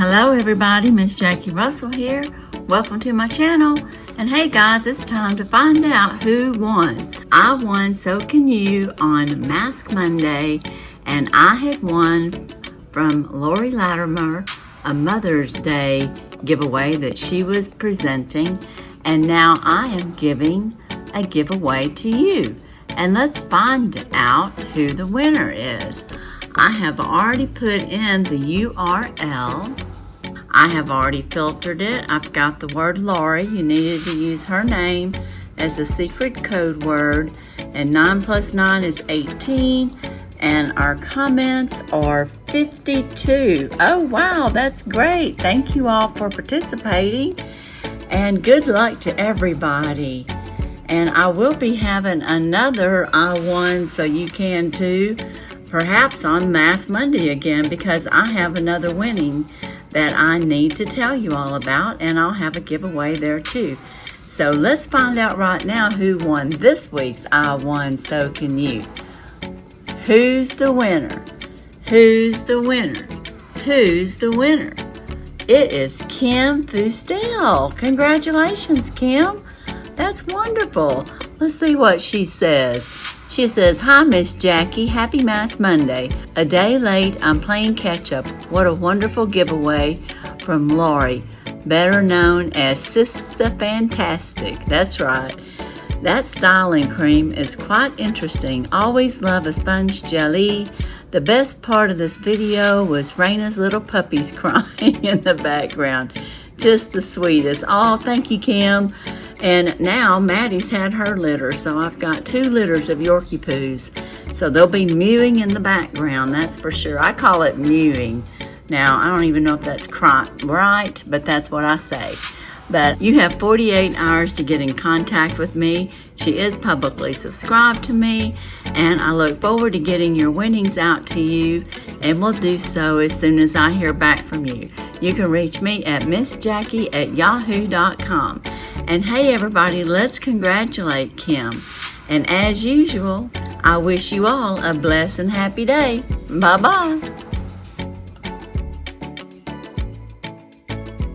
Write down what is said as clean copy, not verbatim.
Hello everybody, Miss Jackie Russell here. Welcome to my channel. And hey guys, it's time to find out who won. I won, so can you, on Mask Monday, and I had won from Laurie Latimer, a Mother's Day giveaway that she was presenting, and now I am giving a giveaway to you. And let's find out who the winner is. I have already put in the URL. I have already filtered it. I've got the word Lorrie. You needed to use her name as a secret code word. And 9 plus 9 is 18. And our comments are 52. Oh, wow, that's great. Thank you all for participating. And good luck to everybody. And I will be having another I won so you can too. Perhaps on Mask Monday again, because I have another winning that I need to tell you all about, and I'll have a giveaway there too. So let's find out right now who won this week's I Won, So Can You. Who's the winner? Who's the winner? Who's the winner? It is Kim Fustel. Congratulations, Kim. That's wonderful. Let's see what she says. She says, "Hi, Miss Jackie. Happy Mask Monday. A day late, I'm playing catch-up. What a wonderful giveaway from Lorrie, better known as Sister Fantastic." That's right. That styling cream is quite interesting. Always love a sponge jelly. The best part of this video was Raina's little puppies crying in the background. Just the sweetest. Oh, thank you, Kim. And now Maddie's had her litter, so I've got 2 litters of Yorkie poos. So they'll be mewing in the background, that's for sure. I call it mewing. Now, I don't even know if that's right, but that's what I say. But you have 48 hours to get in contact with me. She is publicly subscribed to me, and I look forward to getting your winnings out to you, and will do so as soon as I hear back from you. You can reach me at missjackie@yahoo.com. And hey everybody, let's congratulate Kim. And as usual, I wish you all a blessed and happy day. Bye-bye.